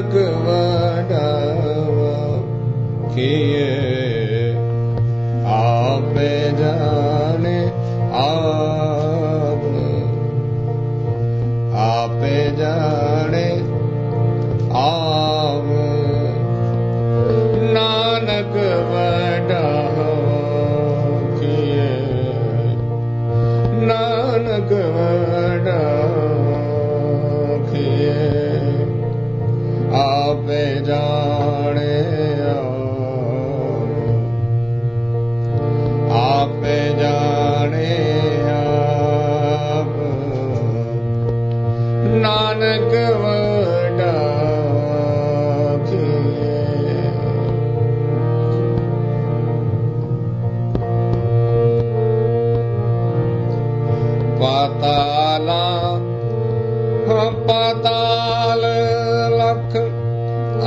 नानक वडावा किए आप जाने आप जाने आप नानक वडावा किए नानक वडावा किए आप जाने आप जाने आप नानक वडा पाताला पाताल लख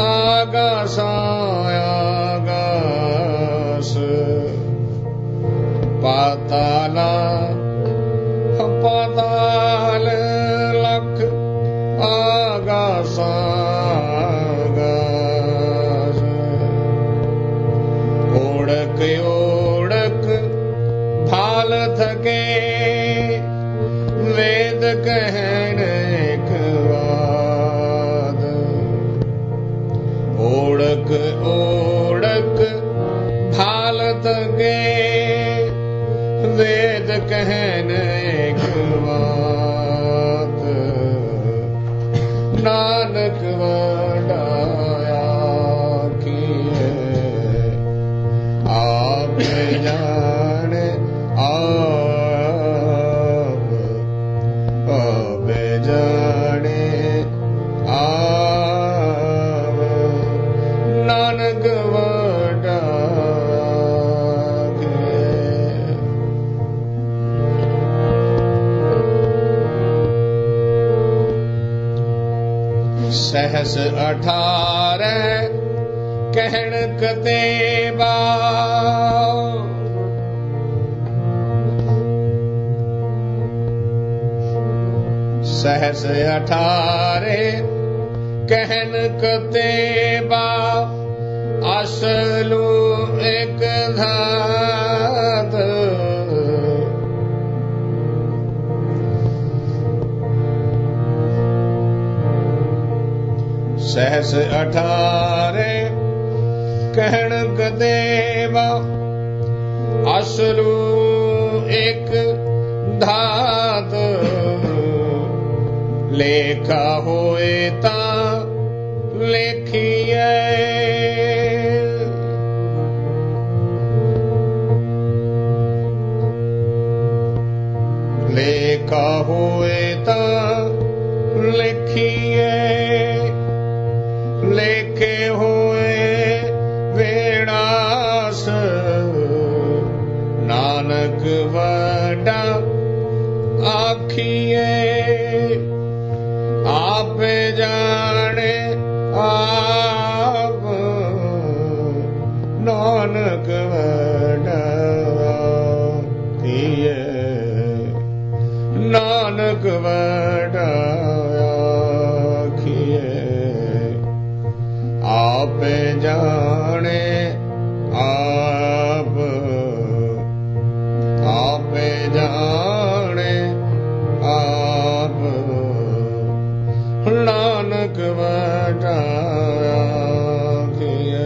आगासा आगास पाताला पाताल लख आगासा आगास ओढ़क ओढ़क भाल थके वेद कहन एक वाद ओढ़क ओढ़क भाल थके वेद कहन एक बात नानक वडाया किए आप जाने आप जाने आप नानक वडा सहस 18 कहन कतेबा सहस 18 कहन कतेबा असलू एक धात सहस 18 कहन कतेबा असलू एक धात लेखा होए ता लेखिए लेखा होए ता लिखिए लेखे होए वेड़ास नानक वडा आखिए आप जाने आप नानक वडा किए नानक वडा किए आप जाने आप जाने आप नानक वडा किए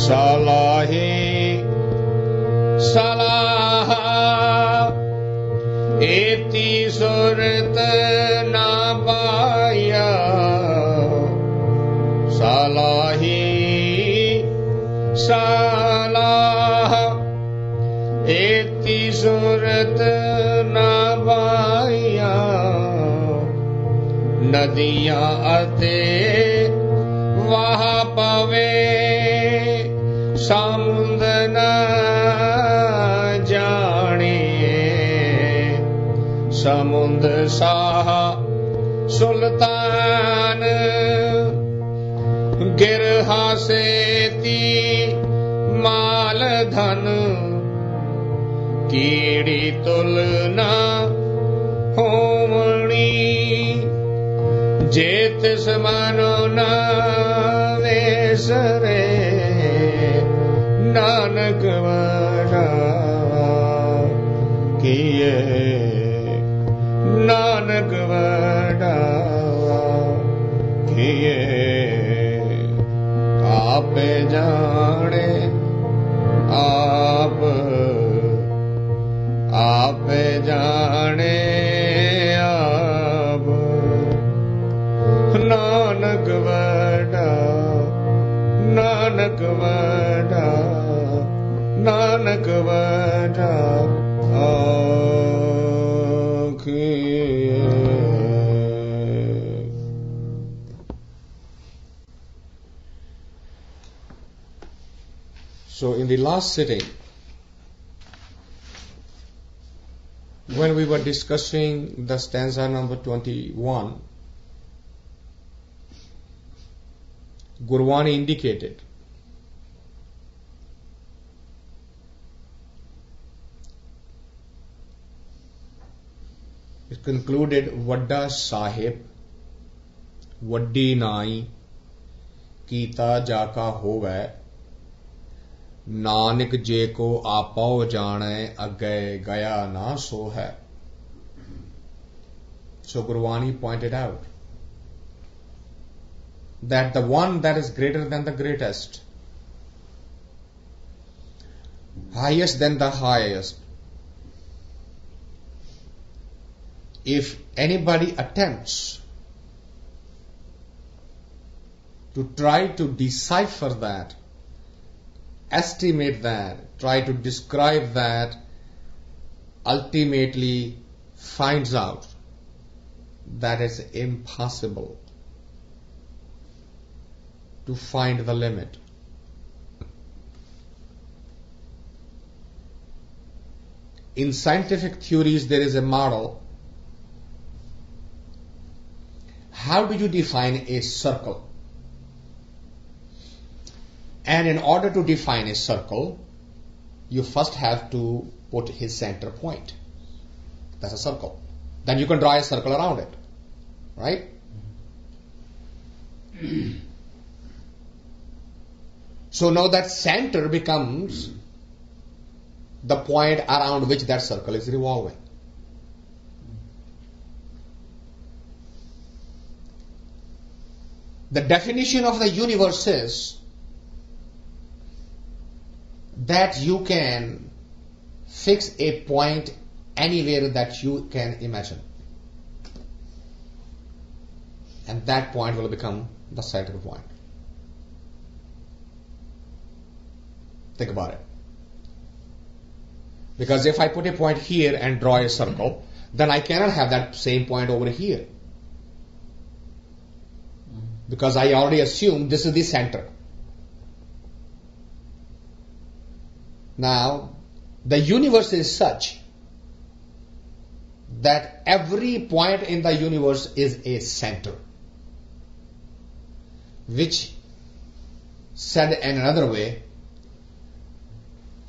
सलाही सलाह एती सुरत ना पाया सलाही सलाह एती सुरत ना पाया नदियां अते वाह पवे समुंद न जाने समुंद साह सुल्तान गिरहा से ती माल धन कीड़ी तुलना होमणी जे तिस मानो ना वेसरे नानक वड़ा किए नानक वड़ा किए आप जाने आप जाने आप Nanak vada Nanak vada Nanak vada So in the last sitting, when we were discussing the stanza number 21, Gurwani indicated it concluded Vadda Sahib Vaddi Nai Kita Jaka Hove Nanak जे को आपो जाने अगे गया ना सो है. So Gurwani pointed out that the one that is greater than the greatest, highest than the highest, if anybody attempts to try to decipher that, estimate that, try to describe that, ultimately finds out that it's impossible to find the limit. In scientific theories, there is a model. How do you define a circle? And in order to define a circle, you first have to put his center point. That's a circle. Then you can draw a circle around it, right? So now that center becomes the point around which that circle is revolving. The definition of the universe is that you can fix a point anywhere that you can imagine. And that point will become the center point. Think about it. Because if I put a point here and draw a circle, then I cannot have that same point over here. Because I already assume this is the center. Now, the universe is such that every point in the universe is a center, which, said in another way,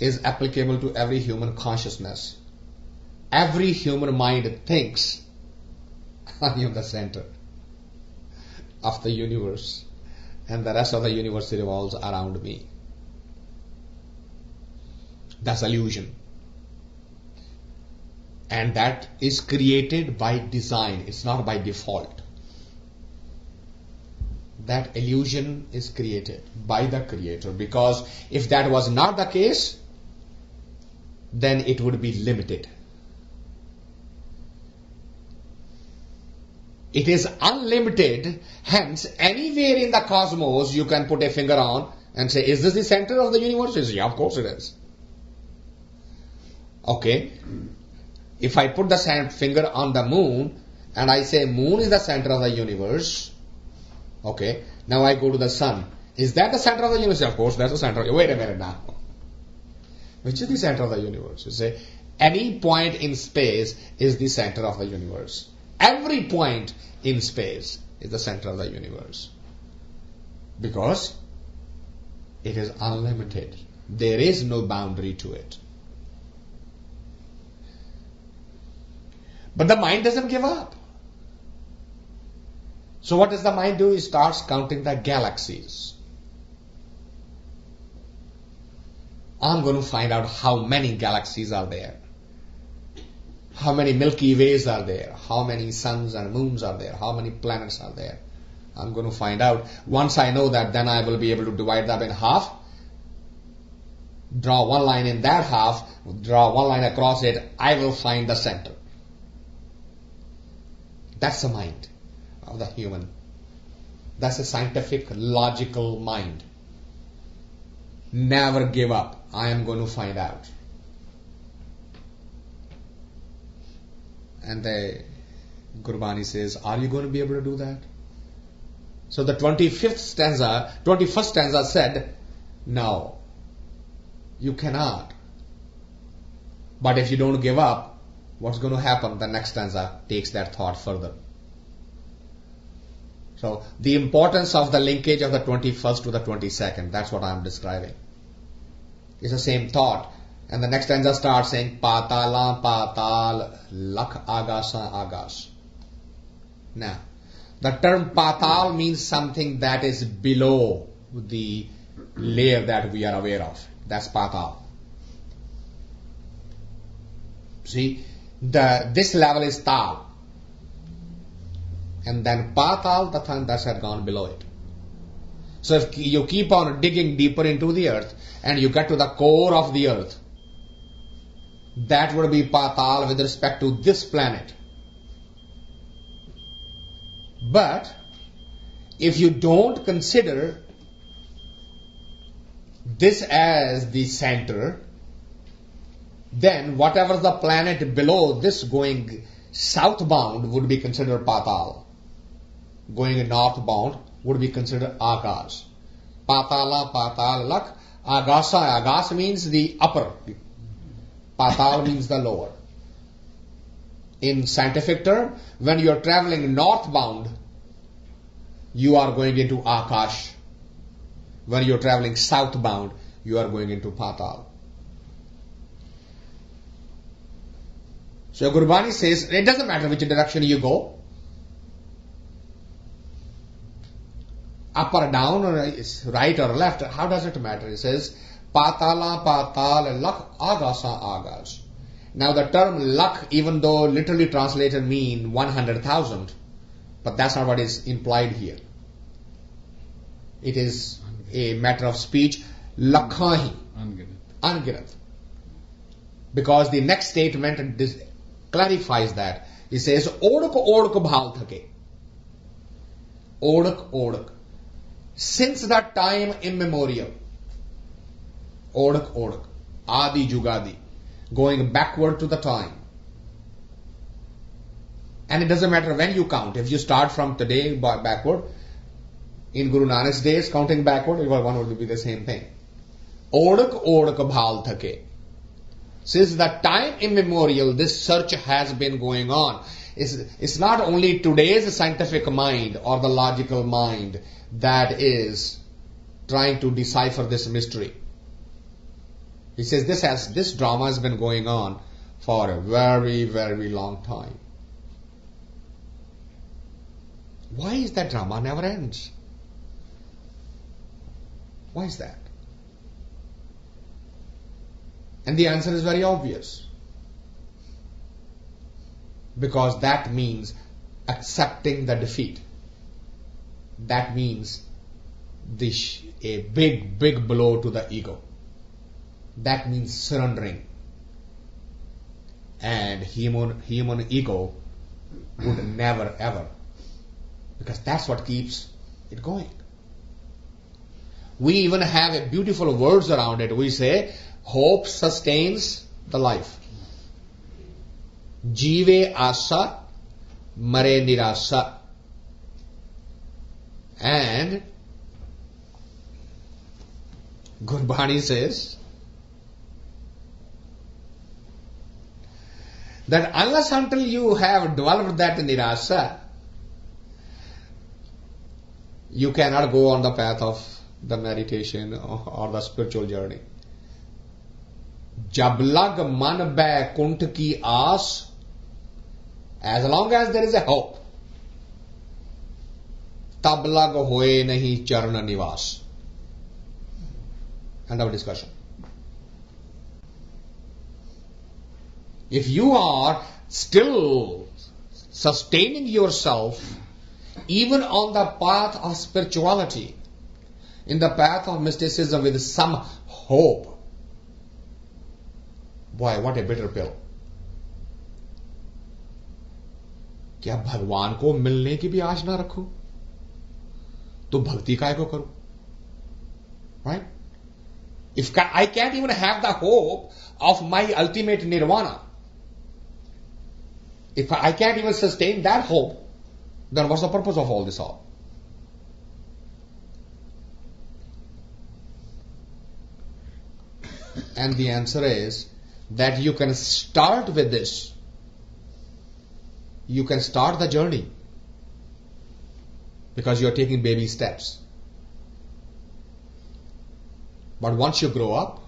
is applicable to every human consciousness. Every human mind thinks, I am the center of the universe, and the rest of the universe revolves around me. That's illusion. And that is created by design. It's not by default. That illusion is created by the creator, because if that was not the case, then it would be limited. It is unlimited, hence anywhere in the cosmos you can put a finger on and say, is this the center of the universe? You say, yeah, of course it is. Okay, if I put the finger on the moon and I say moon is the center of the universe, okay, now I go to the sun. Is that the center of the universe? Of course, that's the center. Wait a minute now. Which is the center of the universe? You say, any point in space is the center of the universe. Every point in space is the center of the universe. Because it is unlimited. There is no boundary to it. But the mind doesn't give up. So what does the mind do? It starts counting the galaxies. I'm going to find out how many galaxies are there. How many Milky Ways are there? How many suns and moons are there? How many planets are there? I'm going to find out. Once I know that, then I will be able to divide them in half. Draw one line in that half. Draw one line across it. I will find the center. That's the mind of the human. That's a scientific, logical mind. Never give up. I am going to find out. And the Gurbani says, are you going to be able to do that? So the 21st stanza said, no, you cannot. But if you don't give up, what's going to happen? The next stanza takes that thought further. So the importance of the linkage of the 21st to the 22nd, that's what I'm describing. It's the same thought. And the next stanza starts saying, Patala patal lakh agasa agas. Now, the term patal means something that is below the layer that we are aware of. That's patal. See, this level is tal. And then patal, the thundas had gone below it. So if you keep on digging deeper into the earth and you get to the core of the earth, that would be patal with respect to this planet. But if you don't consider this as the center, then whatever the planet below this going southbound would be considered patal. Going northbound would be considered agas. Patala, patal, lak. Agasa, agas means the upper. Patal means the lower. In scientific term, when you are traveling northbound, you are going into akash. When you are traveling southbound, you are going into patal. So Gurbani says, it doesn't matter which direction you go, up or down, or right or left, how does it matter? It says, patala patal lak agasa agas. Now the term lak, even though literally translated mean 100,000, but that's not what is implied here. It is a matter of speech, lakhahi, angirat. Because the next statement clarifies that. It says, odak bhal thake. Odak. Since that time immemorial. Odak. Adi Jugadi. Going backward to the time. And it doesn't matter when you count. If you start from today backward, in Guru Nanak's days, counting backward, one would be the same thing. Odak bhal thake. Since the time immemorial, this search has been going on. It's not only today's scientific mind or the logical mind that is trying to decipher this mystery. He says this drama has been going on for a very, very long time. Why is that drama never ends? Why is that? And the answer is very obvious. Because that means accepting the defeat. That means a big blow to the ego. That means surrendering. And human ego would never ever. Because that's what keeps it going. We even have beautiful words around it. We say, hope sustains the life. Jive asa, mare nirasa. And Gurbani says that unless until you have developed that nirasa, you cannot go on the path of the meditation or the spiritual journey. Jab lag man bai kunt ki aas, As long as there is a hope. Tab lag hoye nahi charna nivas. End of discussion. If you are still sustaining yourself even on the path of spirituality, in the path of mysticism with some hope, boy, what a bitter pill. क्या भगवान को मिलने की भी आश ना रखूं तो भक्ति काय को करूं? Right? If I can't even have the hope of my ultimate nirvana, if I can't even sustain that hope, then what's the purpose of all this all? And the answer is that you can start with this. You can start the journey because you are taking baby steps. But once you grow up,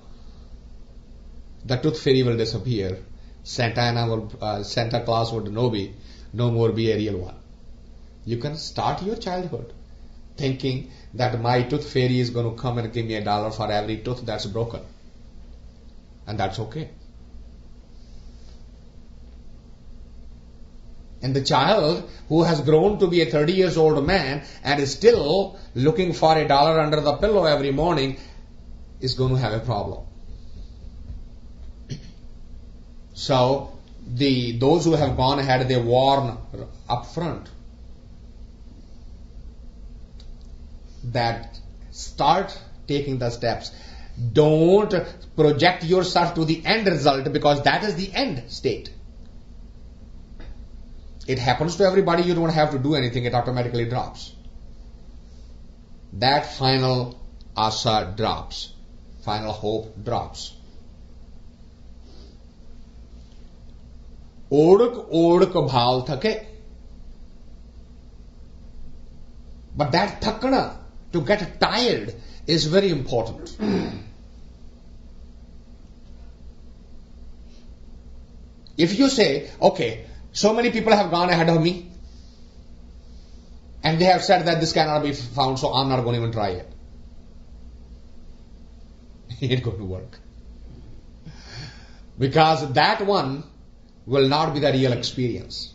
the tooth fairy will disappear. Santa Claus would no more be a real one. You can start your childhood thinking that my tooth fairy is going to come and give me $1 for every tooth that's broken. And that's okay. And the child who has grown to be a 30 years old man and is still looking for $1 under the pillow every morning is going to have a problem. So those who have gone ahead, they warn up front that start taking the steps. Don't project yourself to the end result because that is the end state. It happens to everybody. You don't have to do anything. It automatically drops. That final asa drops. Final hope drops. Odak bhav thake. But that thakna, to get tired, is very important. If you say, okay, so many people have gone ahead of me and they have said that this cannot be found, so I'm not going to even try it. It ain't going to work. Because that one will not be the real experience.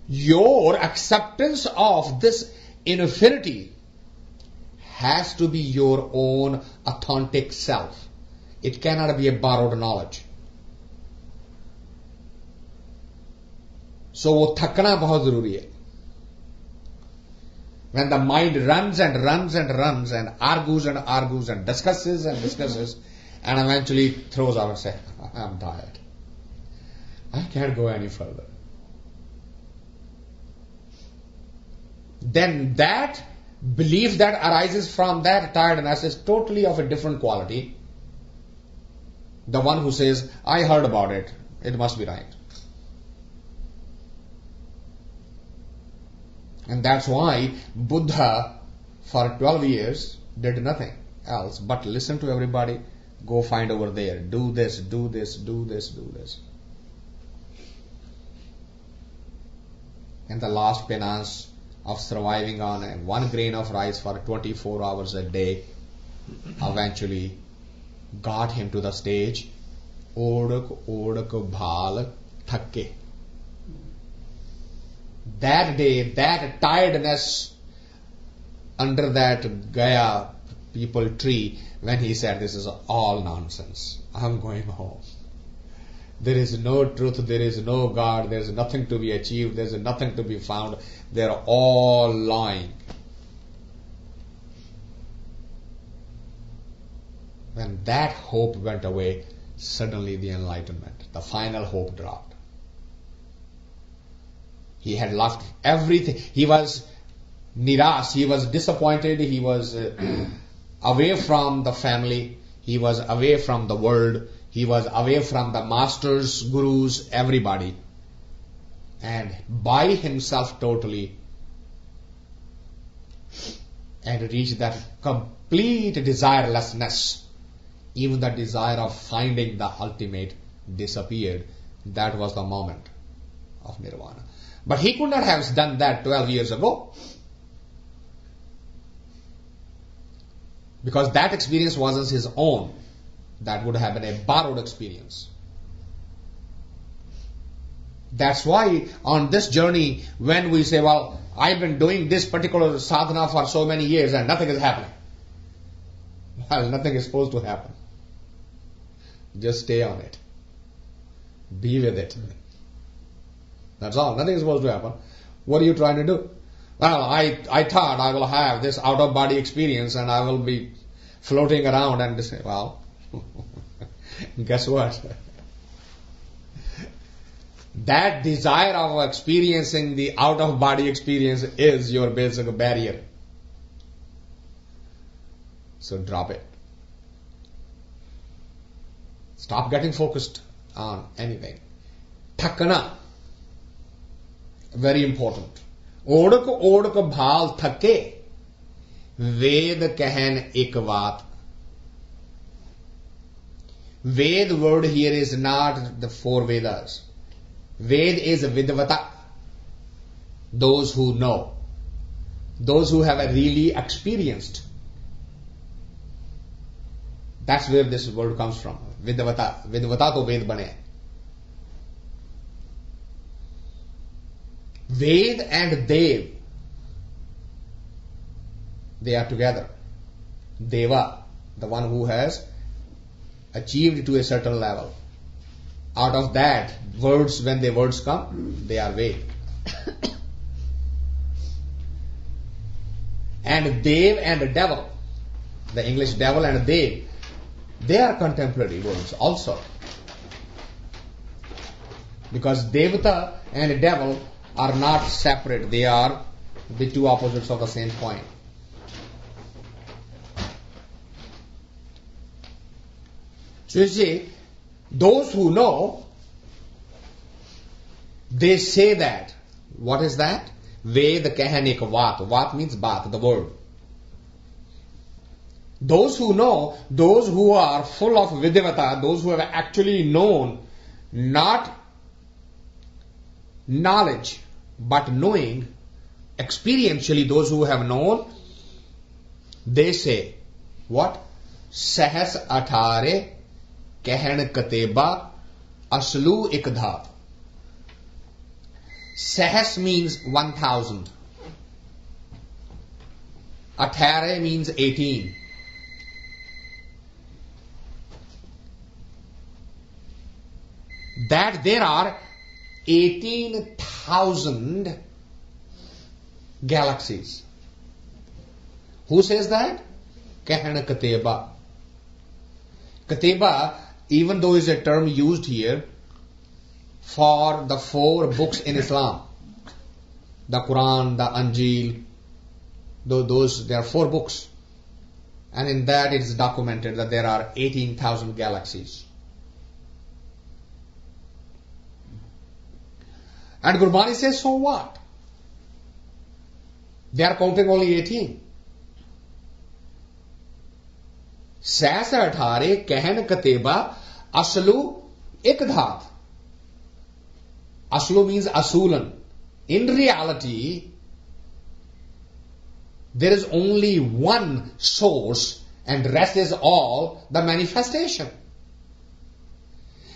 Your acceptance of this infinity has to be your own authentic self. It cannot be a borrowed knowledge. So वो थकना बहुत जरूरी है. When the mind runs and runs and runs and argues and discusses and eventually throws out and says, I'm tired. I can't go any further. Then that belief that arises from that tiredness is totally of a different quality. The one who says, I heard about it, it must be right. And that's why Buddha for 12 years did nothing else but listen to everybody, go find over there, do this, do this, do this, do this. And the last penance of surviving on one grain of rice for 24 hours a day eventually got him to the stage, odak bhal thakke. That day, that tiredness under that Gaya people tree, when he said, this is all nonsense, I'm going home. There is no truth, there is no God, there is nothing to be achieved, there is nothing to be found, they are all lying. When that hope went away, suddenly the enlightenment, the final hope dropped. He had lost everything. He was niras, he was disappointed, he was away from the family, he was away from the world, he was away from the masters, gurus, everybody. And by himself totally, and reached that complete desirelessness, even the desire of finding the ultimate disappeared. That was the moment of nirvana. But he could not have done that 12 years ago, because that experience wasn't his own. That would have been a borrowed experience. That's why on this journey, when we say, well, I've been doing this particular sadhana for so many years and nothing is happening. Well, nothing is supposed to happen. Just stay on it. Be with it. That's all. Nothing is supposed to happen. What are you trying to do? Well, I thought I will have this out-of-body experience and I will be floating around and say, well, guess what? That desire of experiencing the out-of-body experience is your basic barrier. So drop it. Stop getting focused on anything. Thakana. Very important. Odak bhal thake. Ved kehen ek vaat. Ved word here is not the four Vedas. Ved is vidvata. Those who know. Those who have really experienced. That's where this word comes from. Vidvata. Vidvata to Ved bane. Ved and Dev. They are together. Deva, the one who has achieved to a certain level. Out of that, words, when the words come, they are Ved. And Dev and devil, the English devil and Dev, they are contemporary words also. Because Devata and devil are not separate. They are the two opposites of the same coin. So you see, those who know, they say that. What is that? Ved kehen ek vaat. Vaat means baat, the word. Those who know, those who are full of vidivata, those who have actually known, not knowledge, but knowing, experientially those who have known, they say, what? Sahas athare kehen kateba aslu ikdhat. Sahas means 1000. Athare means 18. That there are 18,000 galaxies. Who says that? Kehen kateba. Kateba, even though is a term used here for the 4 books in Islam, the Quran, the Anjil, those there are 4 books, and in that it is documented that there are 18,000 galaxies. And Gurbani says, so what? They are counting only 18. Sasa athare kehen kateba aslu ikdhat. Aslu means asulan. In reality, there is only one source and rest is all the manifestation.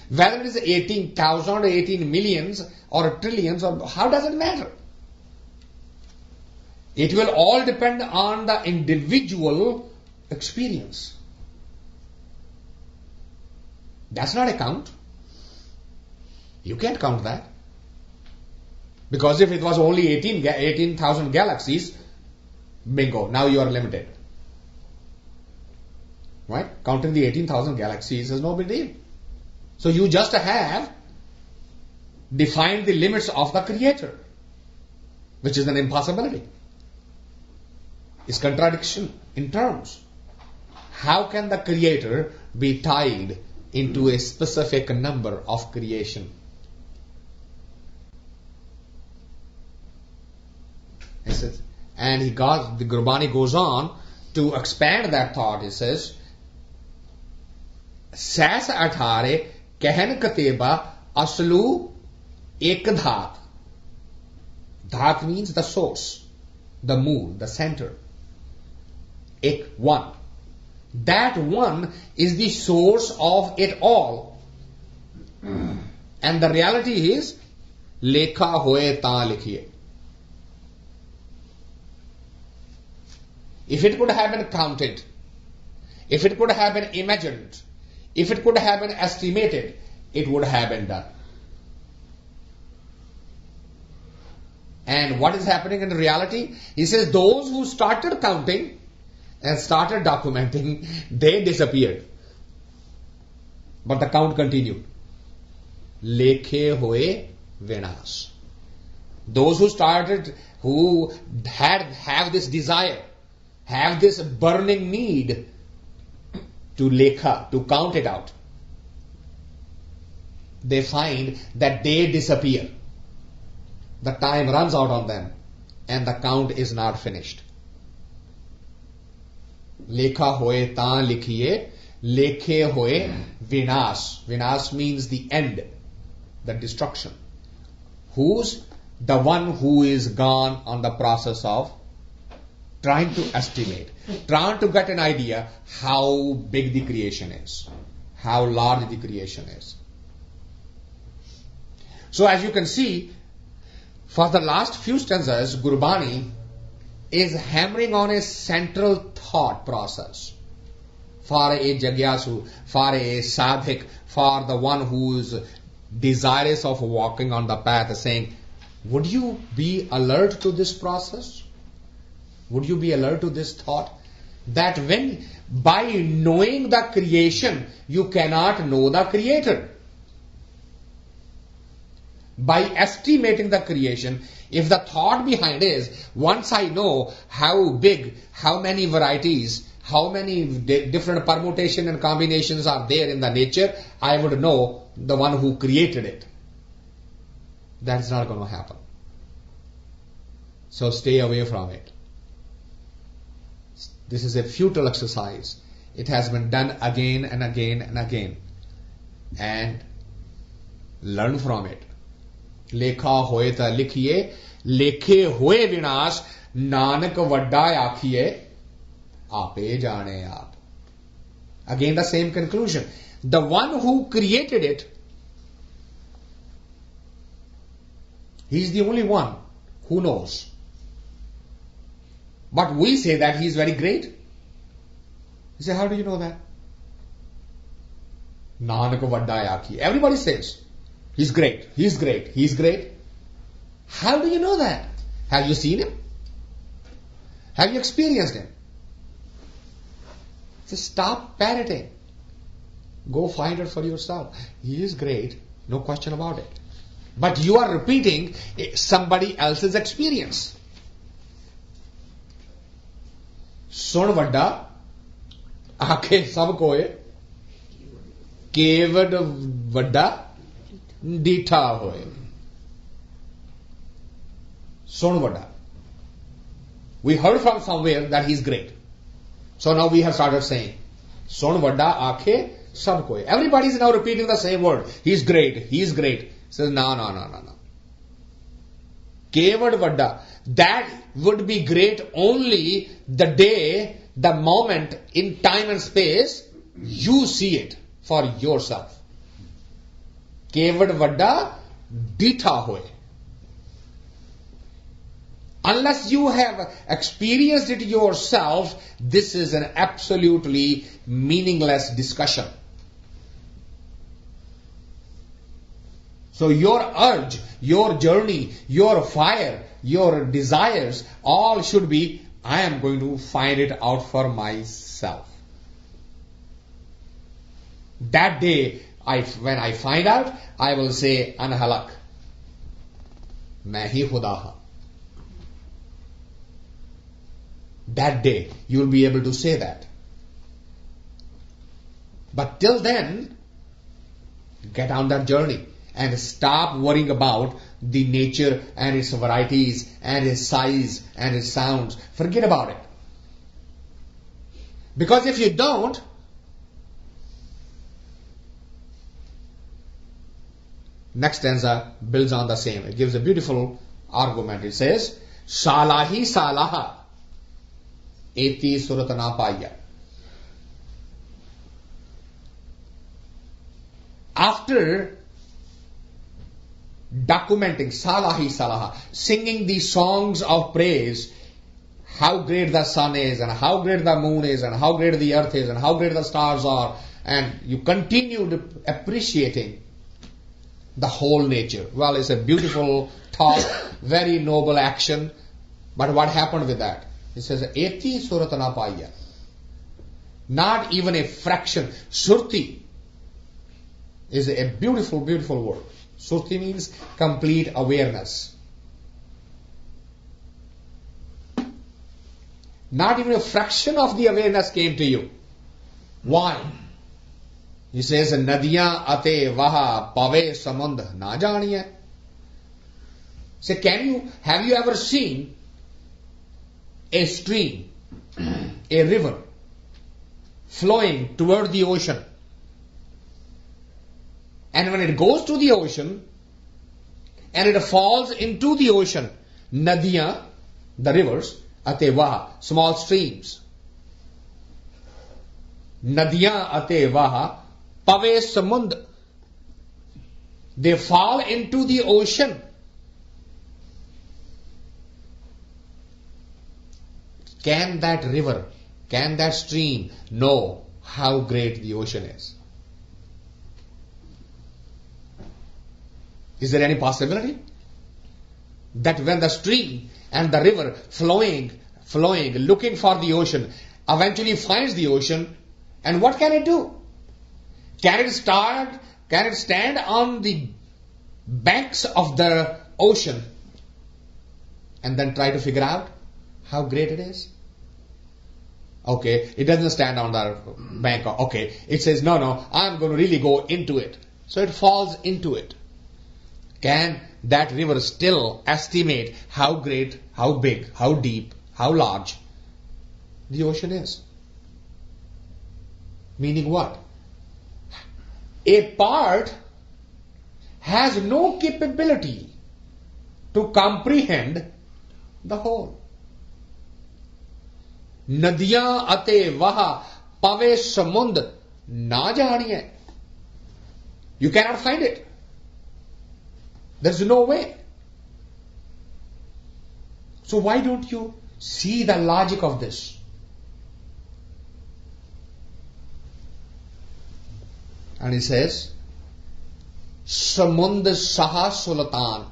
Whether it is 18,000 or 18 millions or trillions, or how does it matter? It will all depend on the individual experience. That's not a count. You can't count that. Because if it was only 18,000 galaxies, bingo, now you are limited. Right? Counting the 18,000 galaxies is no big deal. So you just have defined the limits of the Creator, which is an impossibility. It's contradiction in terms. How can the Creator be tied into a specific number of creation? And the Gurbani goes on to expand that thought. He says, Sas athare Kehen kateba aslu ek dhaat. Dhaat means the source, the mool, the center. Ek one. That one is the source of it all. And the reality is, lekha hoye ta likhiye. If it could have been counted, if it could have been imagined, if it could have been estimated, it would have been done. And what is happening in reality? He says those who started counting and started documenting, they disappeared. But the count continued. Lekhe hoye vinash. Those who started, who have this desire, have this burning need to lekha, to count it out, they find that they disappear. The time runs out on them and the count is not finished. Lekha hoye ta likhiye, lekhe hoye vinash. Vinash means the end, the destruction. Who's the one who is gone on the process of trying to estimate, trying to get an idea how big the creation is, how large the creation is. So as you can see, for the last few stanzas, Gurbani is hammering on a central thought process for a jagyasu, for a sadhik, for the one who is desirous of walking on the path, saying, would you be alert to this process? Would you be alert to this thought? That when by knowing the creation, you cannot know the creator. By estimating the creation, if the thought behind is, once I know how big, how many varieties, how many different permutation and combinations are there in the nature, I would know the one who created it. That's not going to happen. So stay away from it. This is a futile exercise. It has been done again and again and again. And learn from it. Lekha hoye ta likhiye, lekhe hoye vinash, nanak vadda akhiye, ape jane aap. Again the same conclusion. The one who created it, he is the only one who knows. But we say that he is very great. You say, how do you know that? Nanak vadda akhiye. Everybody says, he's great, he's great, he's great. How do you know that? Have you seen him? Have you experienced him? Just stop parroting. Go find it for yourself. He is great, no question about it. But you are repeating somebody else's experience. Sun vadda, aake sab koye, kevad vadda, ditha hoye. Sun vadda. We heard from somewhere that he is great. So now we have started saying, Sun vadda aake sab koye. Everybody is now repeating the same word. He is great, he is great. Says, no. Kevad vadda. That would be great only the day, the moment, in time and space, you see it for yourself. Kevad vadda ditha hoye. Unless you have experienced it yourself, this is an absolutely meaningless discussion. So your urge, your journey, your fire, your desires, all should be, I am going to find it out for myself. That day, when I find out, I will say, Anhalak, main hi khuda haan. That day, you will be able to say that. But till then, get on that journey and stop worrying about the nature and its varieties and its size and its sounds. Forget about it. Because if you don't, next stanza builds on the same. It gives a beautiful argument. It says, Salahi salaha eti suratana paya. After documenting Salahi salaha, singing the songs of praise, how great the sun is, and how great the moon is, and how great the earth is, and how great the stars are, and you continued appreciating the whole nature. Well, it's a beautiful thought, very noble action, but what happened with that? It says, Eti suratana paya. Not even a fraction. Surti is a beautiful, beautiful word. Surti means complete awareness. Not even a fraction of the awareness came to you. Why? He says, Nadiyan ate vaha pave samund na janiye. Say, have you ever seen a stream, a river, flowing toward the ocean? And when it goes to the ocean, and it falls into the ocean, Nadiyan, the rivers, ate vaha, small streams. Nadiyan ate vaha pave samund. They fall into the ocean. Can that river, can that stream know how great the ocean is? Is there any possibility that when the stream and the river flowing, looking for the ocean, eventually finds the ocean, and what can it do? Can it stand on the banks of the ocean and then try to figure out how great it is? Okay, it doesn't stand on the bank. Okay, it says, no, I'm going to really go into it. So it falls into it. Can that river still estimate how great, how big, how deep, how large the ocean is? Meaning what? A part has no capability to comprehend the whole. Nadiyan ate vaha pave samund na janiye. You cannot find it. There's no way. So why don't you see the logic of this? And he says, Samund saha sultan.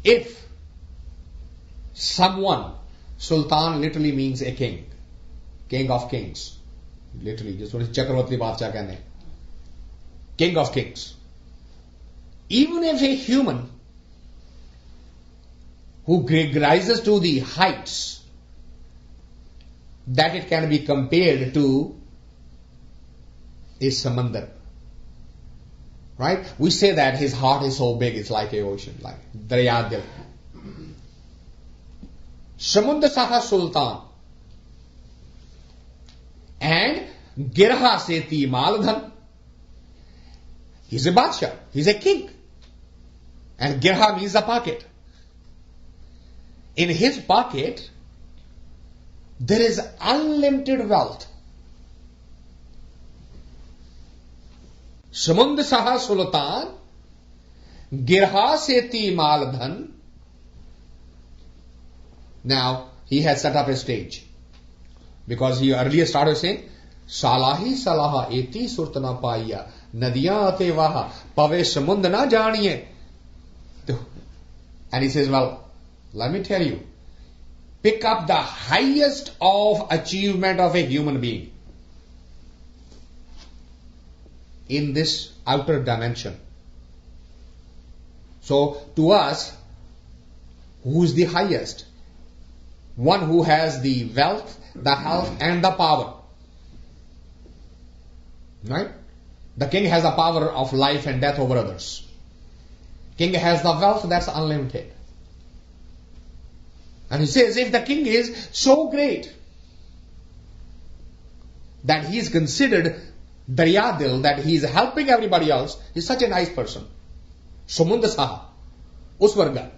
If someone, sultan literally means a king, king of kings, literally, just what Chakravarti Badshah kehne, king of kings. Even if a human who rises to the heights that it can be compared to a samandar, right? We say that his heart is so big, it's like an ocean, like Darya Dil. Samund Saha Sultan. And Girha Seti Maladhan. He's a Badshah, he's a king. And Girha means a pocket. In his pocket, there is unlimited wealth. Samund Saha Sultan, Girha Seti Maladhan. Now, he has set up a stage. Because he earlier started saying, Salahi salaha eti surtana paiya, nadiyan ate vaha, pave samund na janiye. And he says, well, let me tell you, pick up the highest of achievement of a human being in this outer dimension. So, to us, who is the highest? One who has the wealth, the health and the power. Right? The king has the power of life and death over others. King has the wealth that's unlimited. And he says, if the king is so great that he is considered Daryadil, that he is helping everybody else. He's such a nice person. Sumund Saha, Usvarga.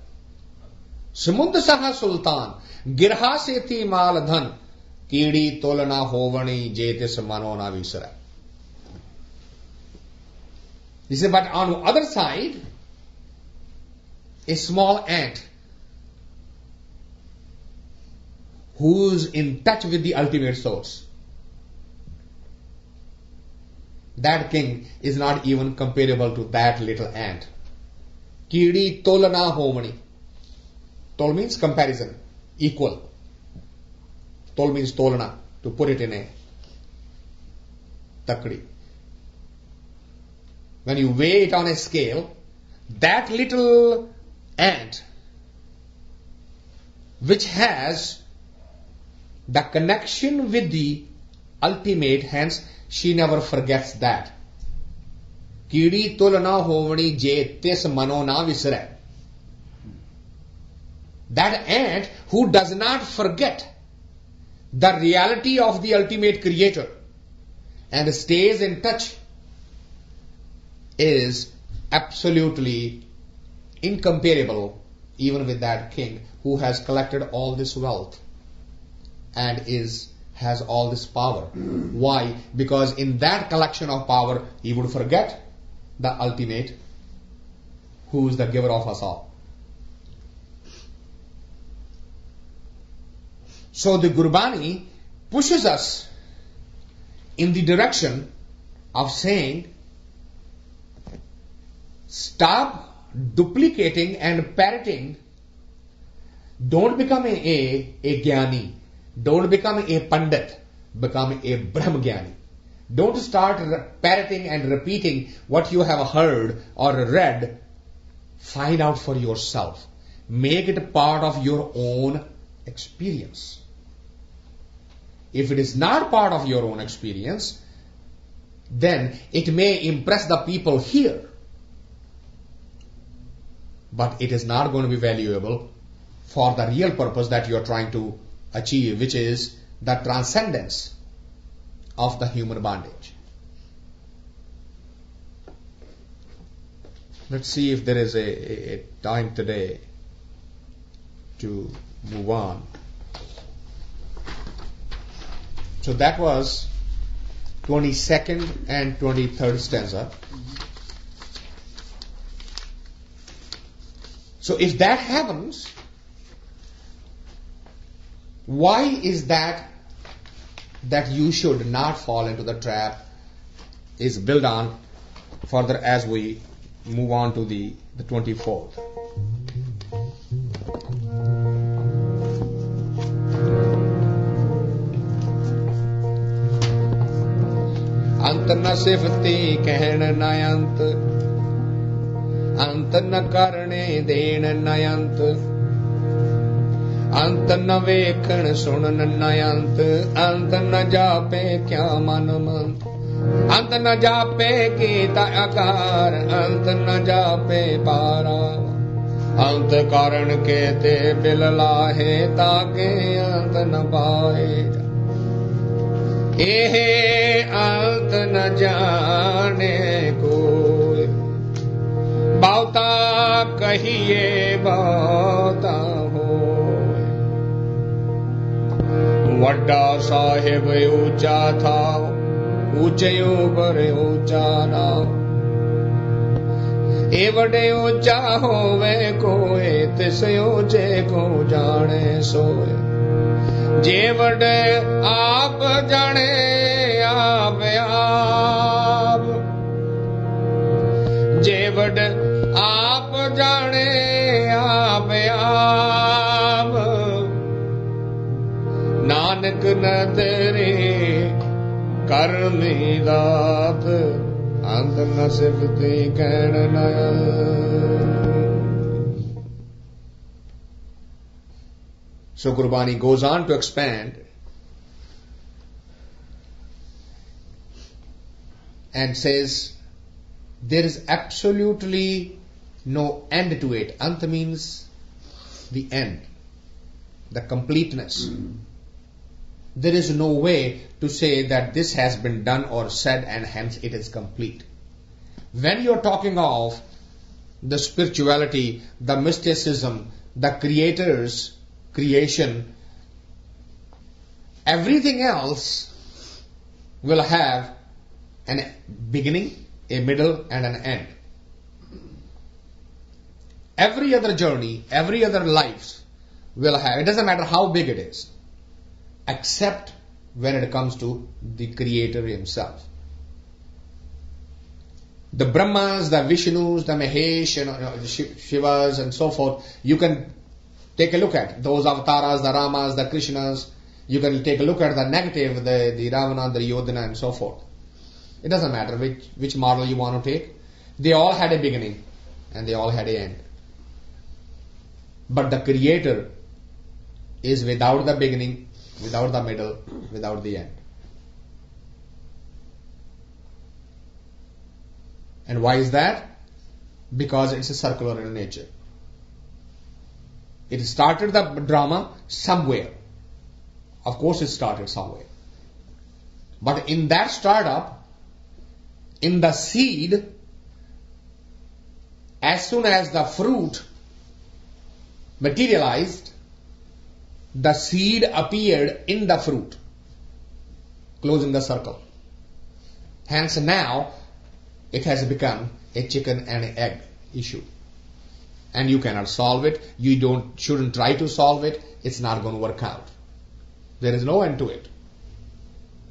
Sumund Saha Sultan, Girha Seti Mal Dhan, Kidi Tolana Hovani Jetis Manona Visara. He said, but on the other side, a small ant who's in touch with the ultimate source. That king is not even comparable to that little ant. Kidi tolana homani. Tol means comparison, equal. Tol means tolana, to put it in a takdi. When you weigh it on a scale, that little ant, which has the connection with the ultimate, hence she never forgets that. Kidi tulana hovani je tis mano na visare. That ant who does not forget the reality of the ultimate creator and stays in touch is absolutely incomparable even with that king who has collected all this wealth and has all this power. Why? Because in that collection of power he would forget the ultimate, who is the giver of us all. So the Gurbani pushes us in the direction of saying, stop duplicating and parroting. Don't become a Jnani. Don't become a Pandit. Become a Brahmajnani. Don't start parroting and repeating what you have heard or read. Find out for yourself. Make it part of your own experience. If it is not part of your own experience, then it may impress the people here, but it is not going to be valuable for the real purpose that you are trying to achieve, which is the transcendence of the human bondage. Let's see if there is a time today to move on. So that was 22nd and 23rd stanza. So if that happens, why is that you should not fall into the trap is built on further as we move on to the 24th. अंत न सिफती कहन न अंत, अंत न करने then न अंत, अंत न वेखण सुनन न अंत, अंत न जापे क्या मन मंत, अंत न जापे गीता आकार, अंत न जापे पारा, अंत कारण के ते बिल लाहे ताके अंत न पाए, एहे अंत न जाने कोई, बहुता कहिए बहुता होए, वड्डा साहिब ऊंचा था, ऊंचे ऊपर ऊंचा नाम, ए वडे ऊंचा होवे कोई, तिस ऊंचे को जाने सोए, जे वडे आप जाने आप आप, जे वडे आप जाने आप आप, नानक न तेरे करमी दात, अंत न सिफती कहन न। So Gurbani goes on to expand and says there is absolutely no end to it. Ant means the end, the completeness, there is no way to say that this has been done or said and hence it is complete. When you are talking of the spirituality, the mysticism, the creator's creation, everything else will have a beginning, a middle and an end. Every other journey, every other life will have, it doesn't matter how big it is, except when it comes to the creator himself. The Brahmas, the Vishnus, the Mahesh, Shivas and so forth, you can take a look at those avatars, the Ramas, the Krishnas. You can take a look at the negative, the Ravana, the Yodhana and so forth. It doesn't matter which model you want to take. They all had a beginning and they all had an end. But the creator is without the beginning, without the middle, without the end. And why is that? Because it's a circular in nature. It started the drama somewhere. Of course it started somewhere. But in that startup, in the seed, as soon as the fruit materialized, the seed appeared in the fruit, closing the circle. Hence now it has become a chicken and an egg issue. And you cannot solve it. You shouldn't try to solve it. It's not going to work out. There is no end to it.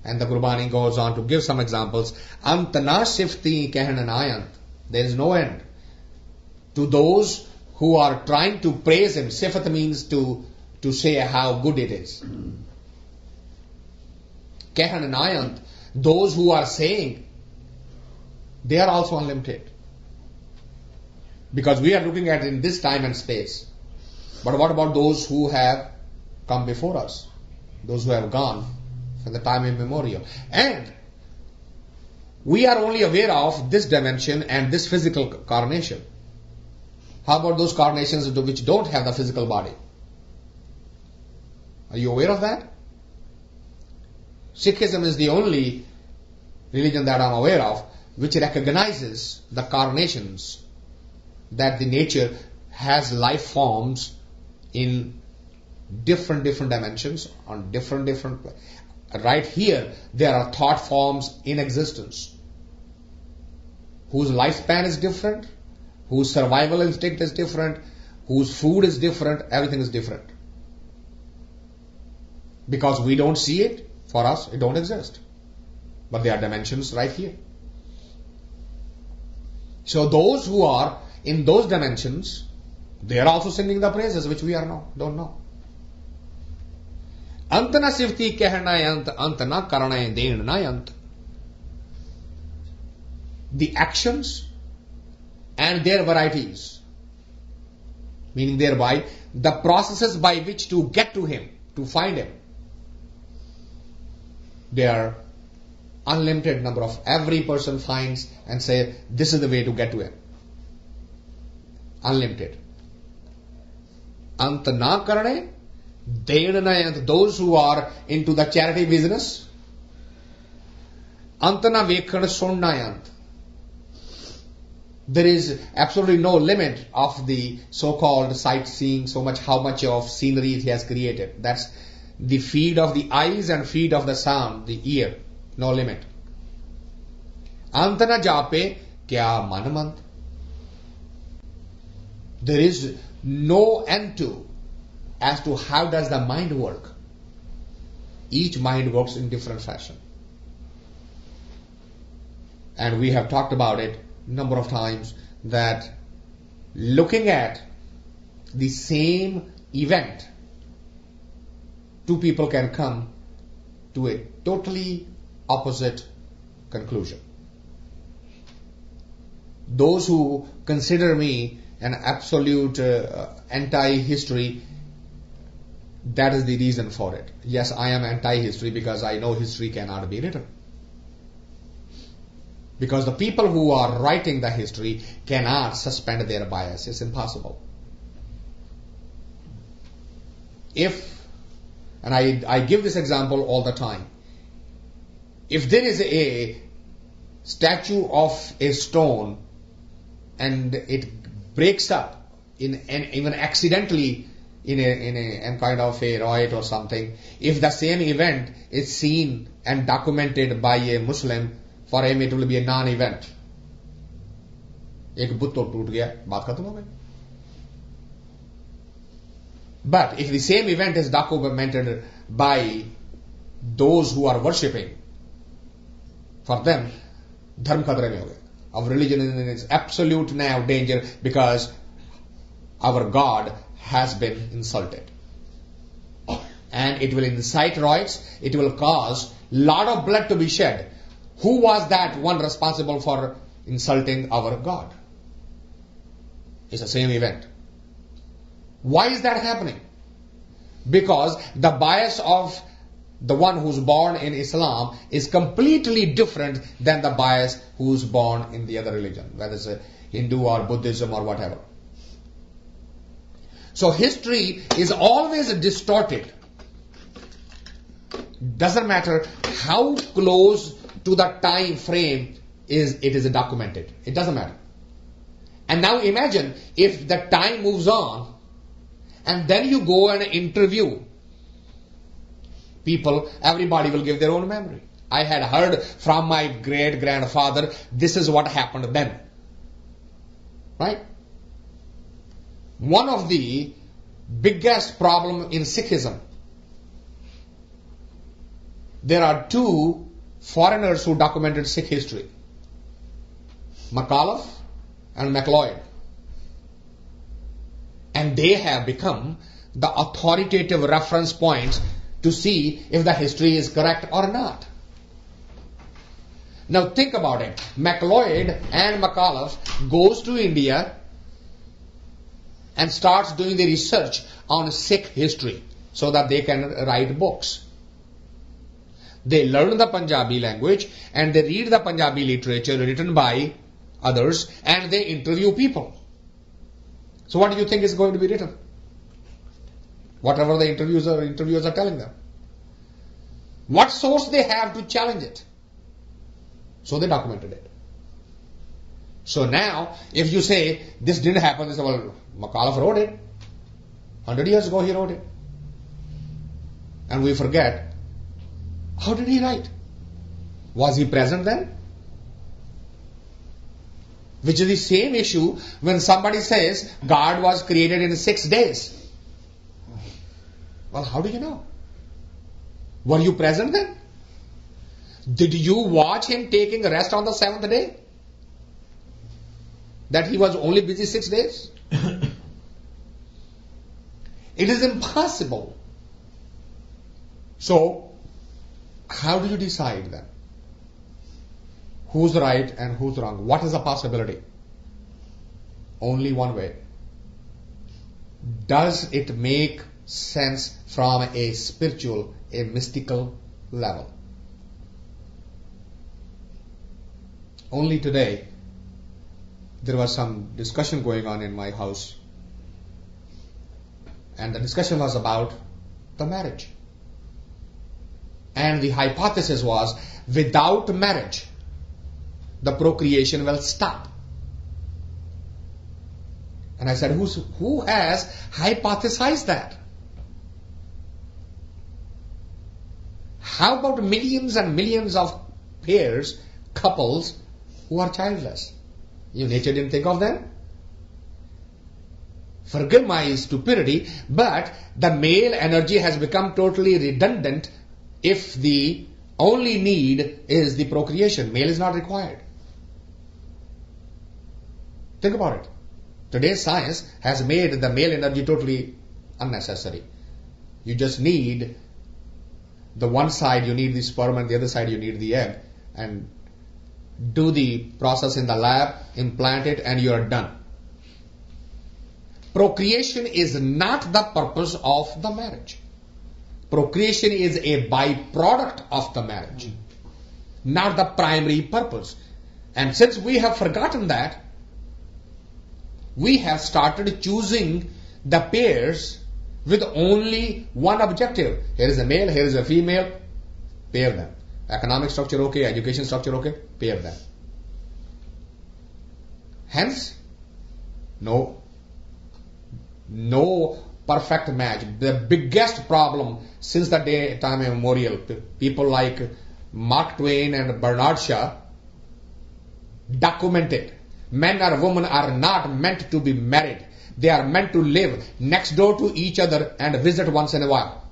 And the Gurbani goes on to give some examples. Antana shifti kehananayant. There is no end to those who are trying to praise him. Sifat means to say how good it is. Kehananayant. Those who are saying, they are also unlimited. Because we are looking at it in this time and space. But what about those who have come before us? Those who have gone from the time immemorial. And we are only aware of this dimension and this physical carnation. How about those carnations which don't have the physical body? Are you aware of that? Sikhism is the only religion that I'm aware of which recognizes the carnations, that the nature has life forms in different dimensions on different. Right here, there are thought forms in existence whose lifespan is different, whose survival instinct is different, whose food is different, everything is different. Because we don't see it, for us, it don't exist. But there are dimensions right here. So those who are in those dimensions, they are also singing the praises which we don't know. Antana sivti kehanayant, antana karanay denayant. The actions and their varieties, meaning thereby the processes by which to get to him, to find him, they are unlimited number of. Every person finds and say, this is the way to get to him. Unlimited. Antana karane denayant. Those who are into the charity business. Antana vekhan sunnayant. There is absolutely no limit of the so-called sightseeing, how much of scenery it has created. That's the feed of the eyes and feed of the sound, the ear. No limit. Antana jape kya manamant. There is no end to as to how does the mind work. Each mind works in different fashion. And we have talked about it a number of times that looking at the same event, two people can come to a totally opposite conclusion. Those who consider me an absolute anti-history, that is the reason for it. Yes, I am anti-history because I know history cannot be written. Because the people who are writing the history cannot suspend their bias. It's impossible. If And I give this example all the time. If there is a statue of a stone and it breaks up even accidentally in a kind of a riot or something, if the same event is seen and documented by a Muslim, for him it will be a non-event. एक बुत तो टूट गया, बात खत्म हो गई. But if the same event is documented by those who are worshipping, for them, dharm khatre mein ho gaya. Our religion is absolute now danger because our God has been insulted. And it will incite riots, it will cause lot of blood to be shed. Who was that one responsible for insulting our God? It's the same event. Why is that happening? Because the bias of the one who's born in Islam is completely different than the bias who's born in the other religion, whether it's a Hindu or Buddhism or whatever. So history is always distorted. Doesn't matter how close to the time frame it is documented. It doesn't matter. And now imagine if the time moves on and then you go and interview people, everybody will give their own memory. I had heard from my great-grandfather, this is what happened then. Right? One of the biggest problem in Sikhism, there are two foreigners who documented Sikh history, McAuliffe and MacLeod. And they have become the authoritative reference points to see if the history is correct or not. Now think about it. MacLeod and McAuliffe goes to India and starts doing the research on Sikh history so that they can write books. They learn the Punjabi language and they read the Punjabi literature written by others and they interview people. So what do you think is going to be written? Whatever the interviewers are telling them. What source they have to challenge it? So they documented it. So now, if you say this didn't happen, they say, well, McAuliffe wrote it. 100 years ago he wrote it. And we forget, how did he write? Was he present then? Which is the same issue when somebody says God was created in 6 days. Well, how do you know? Were you present then? Did you watch him taking a rest on the 7th day? That he was only busy 6 days? It is impossible. So, how do you decide then? Who's right and who's wrong? What is the possibility? Only one way. Does it make sense from a spiritual, a mystical level? Only today, there was some discussion going on in my house. And the discussion was about the marriage. And the hypothesis was, without marriage, the procreation will stop. And I said, who has hypothesized that? How about millions and millions of pairs, couples, who are childless? Nature didn't think of them? Forgive my stupidity, but the male energy has become totally redundant if the only need is the procreation. Male is not required. Think about it. Today's science has made the male energy totally unnecessary. You just need the one side, you need the sperm, and the other side you need the egg. And do the process in the lab, implant it, and you are done. Procreation is not the purpose of the marriage. Procreation is a byproduct of the marriage, not the primary purpose. And since we have forgotten that, we have started choosing the pairs with only one objective. Here is a male, here is a female, pair them. Economic structure okay, education structure okay, pair them. Hence, no perfect match. The biggest problem since the time immemorial, people like Mark Twain and Bernard Shaw documented men or women are not meant to be married. They are meant to live next door to each other and visit once in a while.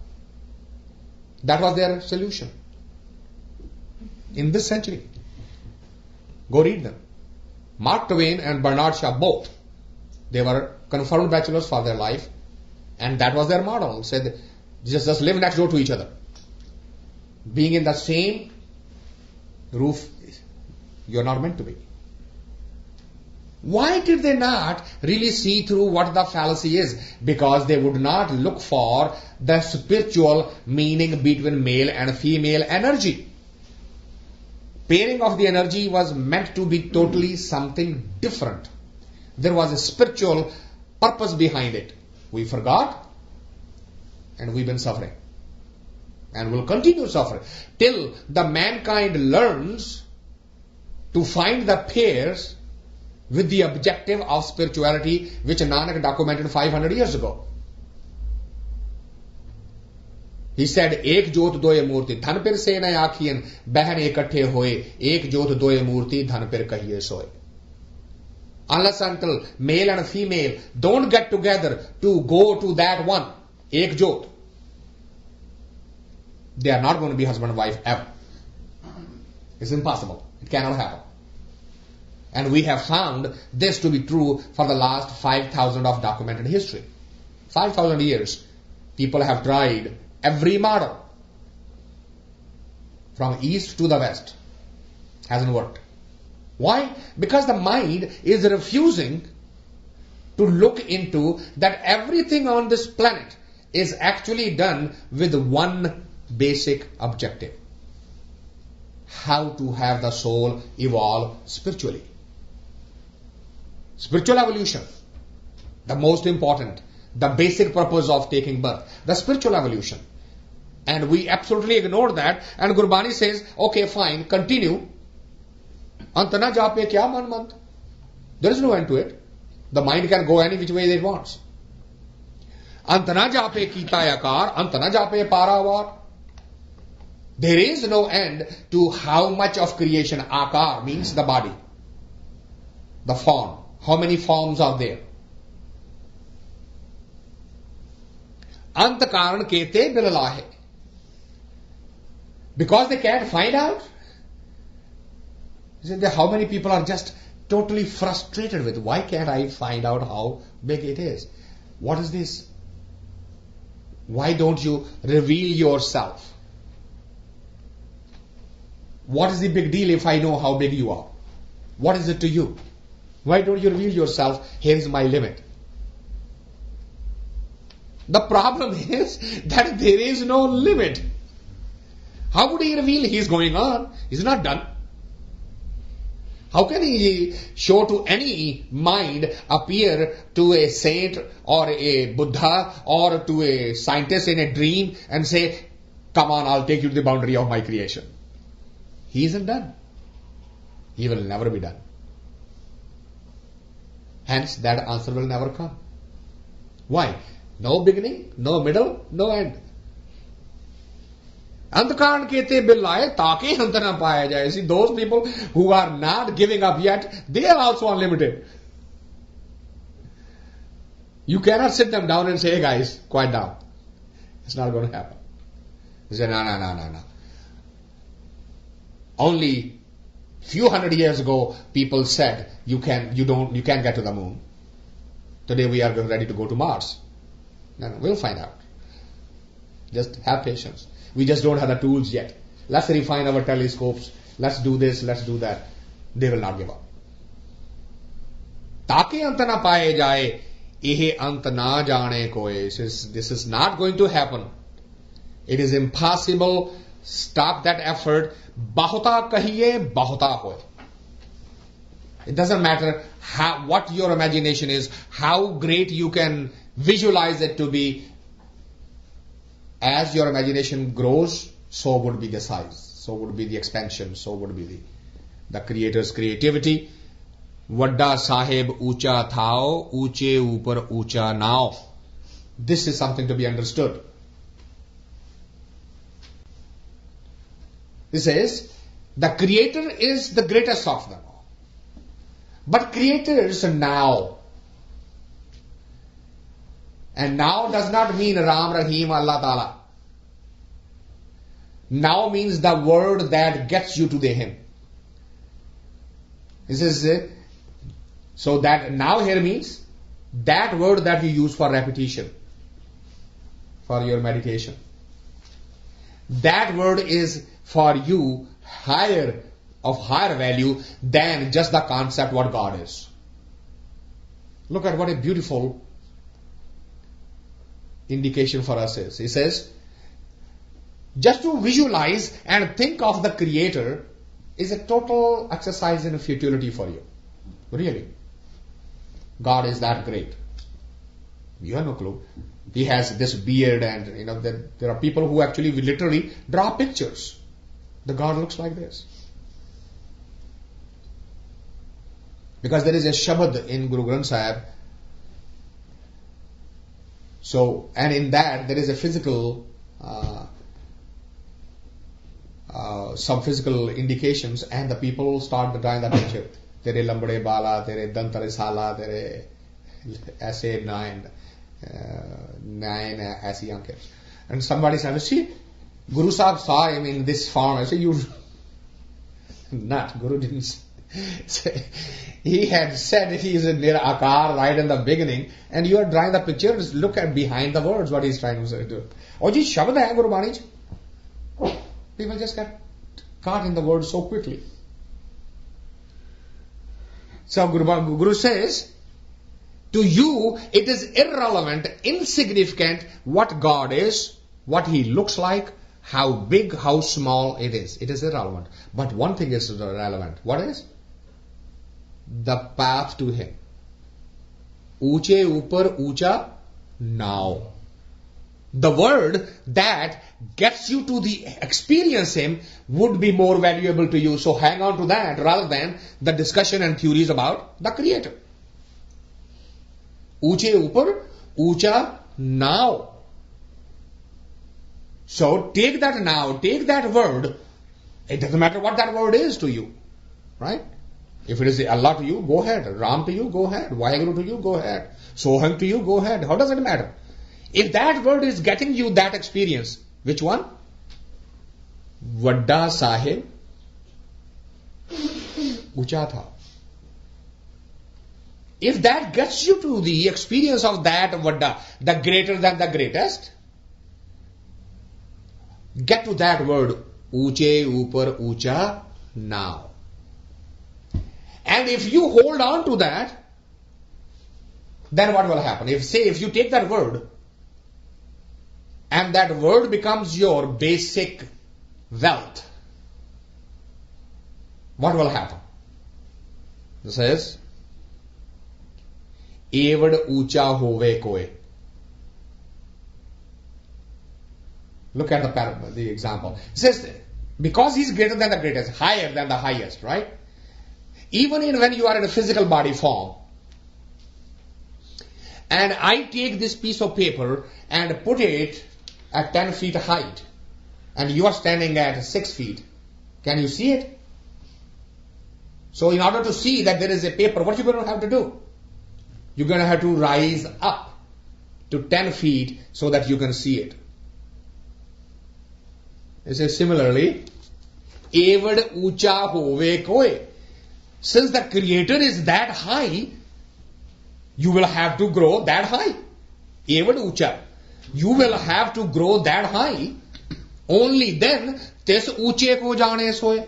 That was their solution in this century. Go read them. Mark Twain and Bernard Shaw both. They were confirmed bachelors for their life, and that was their model. Said, just live next door to each other. Being in the same roof, you're not meant to be. Why did they not really see through what the fallacy is? Because they would not look for the spiritual meaning between male and female energy. Pairing of the energy was meant to be totally something different. There was a spiritual purpose behind it. We forgot, and we've been suffering. And will continue suffering till the mankind learns to find the pairs with the objective of spirituality, which Nanak documented 500 years ago. He said, एक जोत दोए मूर्ति धन पिर से न आखियन बहन इकट्ठे होए एक जोत दोए मूर्ति धन पिर कहिए सोए. Unless until male and female don't get together to go to that one, ek jot, they are not going to be husband and wife ever. It's impossible. It cannot happen. And we have found this to be true for the last 5,000 of documented history. 5,000 years, people have tried every model from east to the west. Hasn't worked. Why? Because the mind is refusing to look into that everything on this planet is actually done with one basic objective. How to have the soul evolve spiritually. Spiritual evolution, the most important, the basic purpose of taking birth, the spiritual evolution. And we absolutely ignore that, and Gurbani says, okay, fine, continue. Antana jape kya man mant? There is no end to it. The mind can go any which way it wants. Antana jape kita yakar, antana jape paravar. There is no end to how much of creation. Akar means the body, the form. How many forms are there? Ant karan kete bilalahe. Because they can't find out. How many people are just totally frustrated with, why can't I find out how big it is? What is this? Why don't you reveal yourself? What is the big deal if I know how big you are? What is it to you? Why don't you reveal yourself? Here is my limit. The problem is that there is no limit. How would he reveal? He is going on. He's not done. How can he show to any mind, appear to a saint or a Buddha or to a scientist in a dream and say, come on, I'll take you to the boundary of my creation? He isn't done. He will never be done. Hence, that answer will never come. Why? No beginning, no middle, no end. Antakaran kete billaye taaki ant na paya jaye. See, those people who are not giving up yet, they are also unlimited. You cannot sit them down and say, hey guys, quiet down. It's not going to happen. You say, no. Only few hundred years ago, people said, you can't get to the moon. Today we are ready to go to Mars. No, we'll find out. Just have patience. We just don't have the tools yet. Let's refine our telescopes. Let's do this, let's do that. They will not give up. Taaki ant na paaye jaye, ehe ant na jaane koi. This is not going to happen. It is impossible. Stop that effort. Bahuta kahiye, bahuta hoye. It doesn't matter what your imagination is, how great you can visualize it to be. as your imagination grows, so would be the size, so would be the expansion, so would be the creator's creativity. Vadda sahib ucha thao, uche upar ucha now. This is something to be understood. He says, the creator is the greatest of them all. But creators now. And now does not mean Ram, Rahim, Allah Ta'ala. Now means the word that gets you to the Him. This is so that now here means that word that you use for repetition, for your meditation. That word is for you of higher value than just the concept what God is. Look at what a beautiful indication for us is. He says, just to visualize and think of the Creator is a total exercise in futility for you. Really. God is that great. You have no clue. He has this beard, and there are people who actually literally draw pictures. The God looks like this. Because there is a Shabad in Guru Granth Sahib. So, and in that there is a physical, some physical indications, and the people start drawing the picture. Tere lambade bala, tere dantare sala, tere aise nine aisi aankhein. And somebody said, see, Guru Sahib saw him in this form. I say, you not, Guru didn't say. He had said he is near Akar right in the beginning, and you are drawing the picture. Just look at behind the words what he is trying to say. Oh, ji Shabad hai Guru Bani. People just get caught in the words so quickly. So Guru says, to you it is irrelevant, insignificant what God is, what He looks like, how big, how small it is. It is irrelevant. But one thing is relevant. What is? The path to Him. Uche upar ucha now. The word that gets you to the experience Him would be more valuable to you. So hang on to that rather than the discussion and theories about the Creator. Uche upar ucha now. So take that now, take that word. It doesn't matter what that word is to you. Right? If it is Allah to you, go ahead. Ram to you, go ahead. Vaheguru to you, go ahead. Soham to you, go ahead. How does it matter? If that word is getting you that experience, which one? Vadda Sahib Ucha Tha. If that gets you to the experience of that Vadda, the greater than the greatest, get to that word, Uche Upar Ucha now. And if you hold on to that, then what will happen? If you take that word, and that word becomes your basic wealth, what will happen? It says, Evad ucha hove koe. Look at the example. It says, because he's greater than the greatest, higher than the highest, right? Even when you are in a physical body form, and I take this piece of paper and put it at 10 feet height, and you are standing at 6 feet, can you see it? So in order to see that there is a paper, what are you going to have to do? You're going to have to rise up to 10 feet so that you can see it. It says similarly, Evad ucha hove koe. Since the Creator is that high, you will have to grow that high. Evad ucha. You will have to grow that high. Only then, tes uche ko jane soe.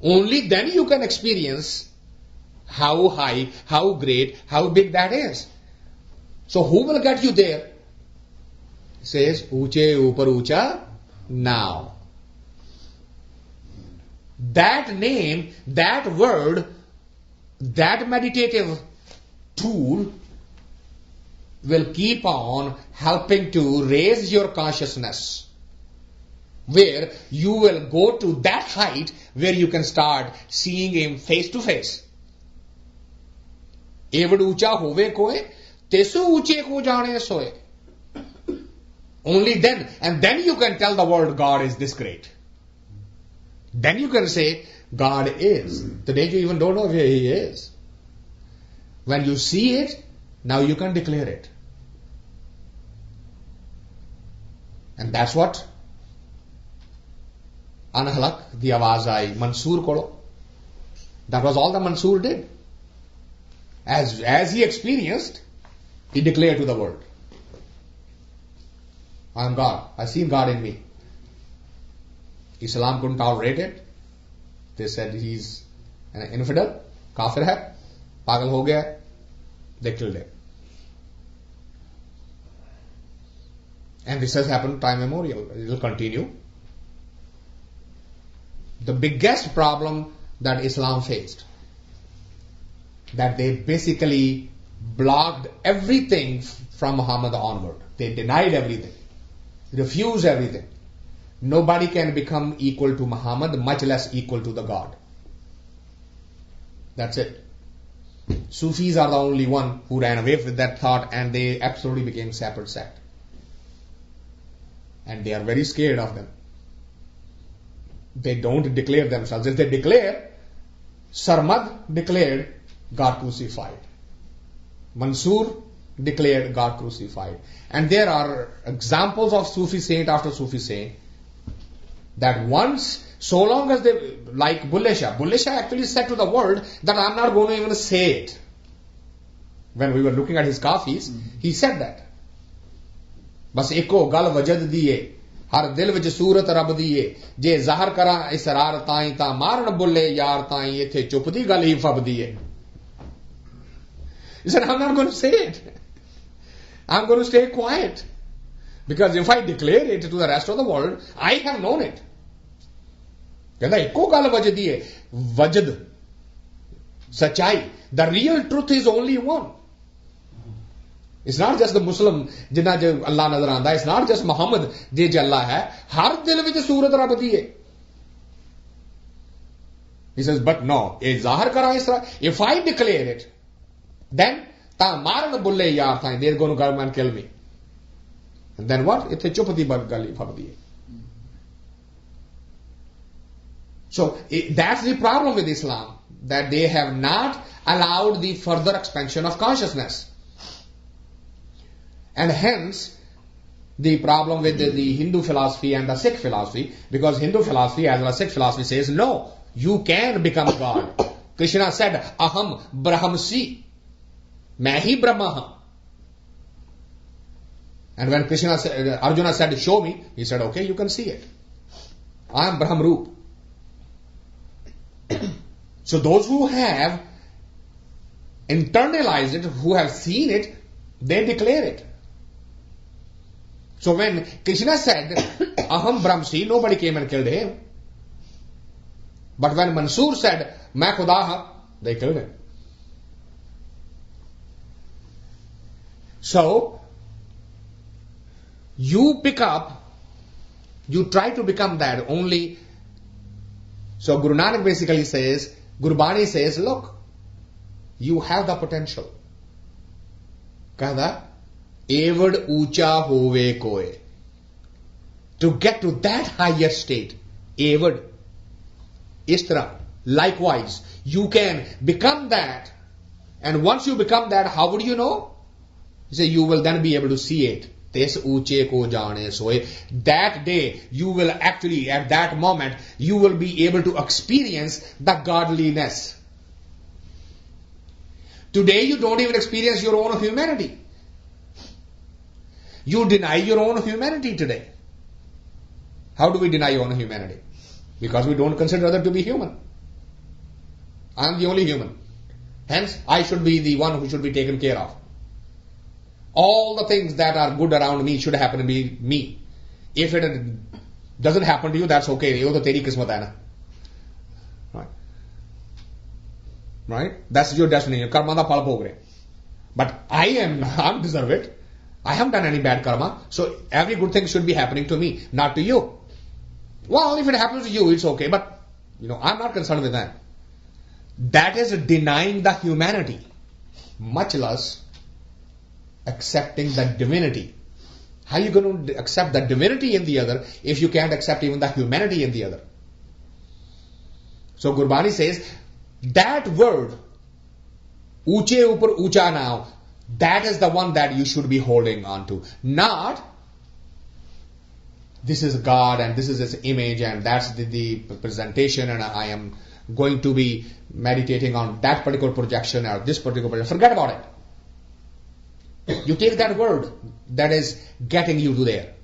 Only then you can experience how high, how great, how big that is. So who will get you there? It says, uche upar ucha now. That name, that word, that meditative tool will keep on helping to raise your consciousness, where you will go to that height where you can start seeing him face to face. एवड ऊंचा होवे कोए तेसु ऊंचे को जाने सोए. Only then, and then you can tell the world God is this great. Then you can say God is. Today you even don't know where He is. When you see it, now you can declare it. And that's what Anhalak, the Awaz Aayi, Mansoor Kolo. That was all that Mansoor did. As he experienced, he declared to the world, I am God. I seen God in me. Islam couldn't tolerate it. They said he's an infidel, kafir hai, pagal ho gaya. They killed him. And this has happened time immemorial. It will continue. The biggest problem that Islam faced, that they basically blocked everything from Muhammad onward. They denied everything, refused everything. Nobody can become equal to Muhammad, much less equal to the God. That's it. Sufis are the only one who ran away with that thought, and they absolutely became separate sect. And they are very scared of them. They don't declare themselves. If they declare, Sarmad declared God crucified. Mansoor declared God crucified. And there are examples of Sufi saint after Sufi saint that once, so long as they, like Bulle Shah actually said to the world that I'm not going to even say it. When we were looking at his kafis, he said that. बस एको गल वजद दिए हर दिल विच सूरत रब दिए जे ज़ाहिर करा इसरार ताई ता मारन बुल्ले यार ताई इथे चुप दी गल ही फब दिए. He said, I'm not going to say it. I'm going to stay quiet. Because if I declare it to the rest of the world, I have known it. कहता एको गल वजदी है वजद सच्चाई. The real truth is only one. It's not just the Muslim जिन्ना जो अल्लाह नजर आंदा. It's not just Muhammad जे अल्लाह है. हर दिल विच सूरत रब दी है. He says, but no, ये ज़ाहिर करा इस तरह. If I declare it, then ता मारन बुल्ले यार था. They're going to come and kill me. And then what? इत्थे चुप दी गल फब दी है. So that's the problem with Islam, that they have not allowed the further expansion of consciousness. And hence, the problem with the Hindu philosophy and the Sikh philosophy, because Hindu philosophy as well as Sikh philosophy says, no, you can become God. Krishna said, Aham Brahmasi, Main hi Brahma haan. And when Arjuna said, show me, he said, okay, you can see it. I am Brahm Roop. So those who have internalized it, who have seen it, they declare it. So when Krishna said, Aham Brahmasi, nobody came and killed him. But when Mansoor said, Main Khuda haan, they killed him. So, you pick up, you try to become that only. So Guru Nanak basically says, Gurbani says, look, you have the potential. Kahda, Evad Ucha Hove Koe. To get to that higher state, Evad, Istra, likewise, you can become that. And once you become that, how would you know? He said, you will then be able to see it. Tes uche ko jaane soe. That day, you will actually, at that moment, you will be able to experience the godliness. Today, you don't even experience your own humanity. You deny your own humanity today. How do we deny your own humanity? Because we don't consider others to be human. I am the only human. Hence, I should be the one who should be taken care of. All the things that are good around me should happen to be me. If it doesn't happen to you, that's okay. Ye to teri kismat hai na. Right? Right? That's your destiny. Karma da phal bhog rahe. But I'm deserve it. I haven't done any bad karma, so every good thing should be happening to me, not to you. Well, if it happens to you, it's okay, but I'm not concerned with that. That is denying the humanity, much less accepting the divinity. How are you going to accept the divinity in the other if you can't accept even the humanity in the other? So Gurbani says, that word, Uche upar ucha now, that is the one that you should be holding on to. Not, this is God and this is His image and that's the presentation and I am going to be meditating on that particular projection or this particular projection. Forget about it. You take that word that is getting you to there.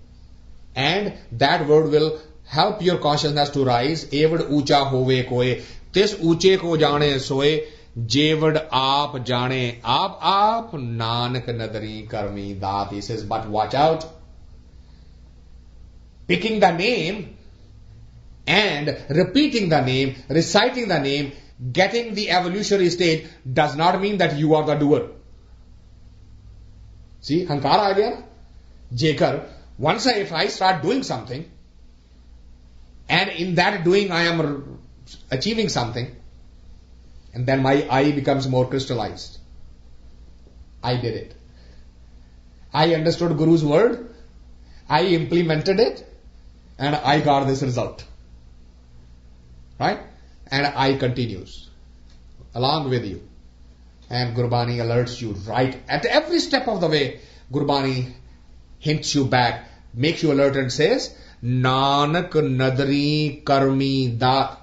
And that word will help your consciousness to rise. Eved ucha hove koe, tis uche ko jane soe, Jeved aap jane, aap nanak nadari karmi dat. He says, but watch out. Picking the name and repeating the name, reciting the name, getting the evolutionary state does not mean that you are the doer. See, hankara idea? Jekar, if I start doing something, and in that doing I am achieving something, and then my I becomes more crystallized. I did it. I understood Guru's word, I implemented it, and I got this result. Right? And I continues along with you. And Gurbani alerts you right at every step of the way. Gurbani hints you back, makes you alert and says, Nanak nadri karmi dat.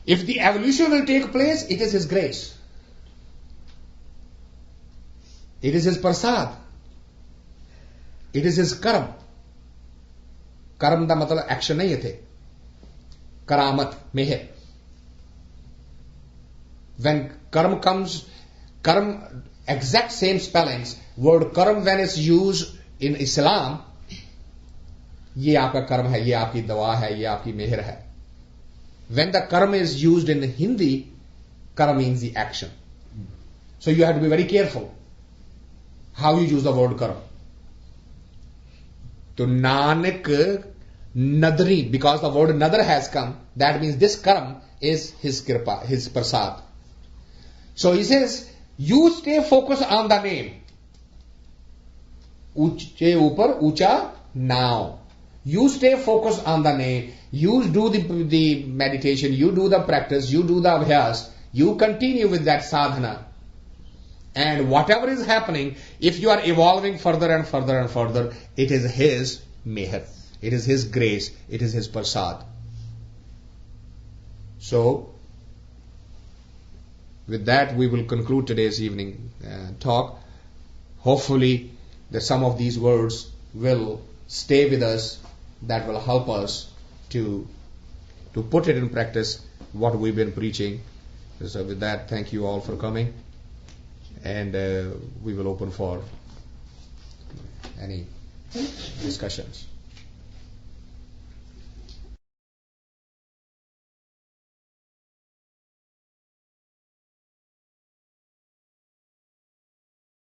If the evolution will take place, it is His grace. It is His prasad. It is His karam. Karam da matlab action nahi hai the. Karamat, meher. When karam comes, karam, exact same spellings, word karam when it's used in Islam, ye aapka karam hai, ye aapki dawa hai, ye aapki meher hai. When the karam is used in Hindi, karam means the action. So you have to be very careful how you use the word karam. To Nanak nadri, because the word nadar has come, that means this karam is his kripa, his prasad. So he says, you stay focused on the name. Uche upar, ucha now. You stay focused on the name. You do the meditation, you do the practice, you do the abhyas, you continue with that sadhana. And whatever is happening, if you are evolving further and further and further, it is His meher. It is His grace. It is His prasad. So, with that we will conclude today's evening talk. Hopefully that some of these words will stay with us, that will help us to put it in practice what we've been preaching. So with that, thank you all for coming, and we will open for any discussions.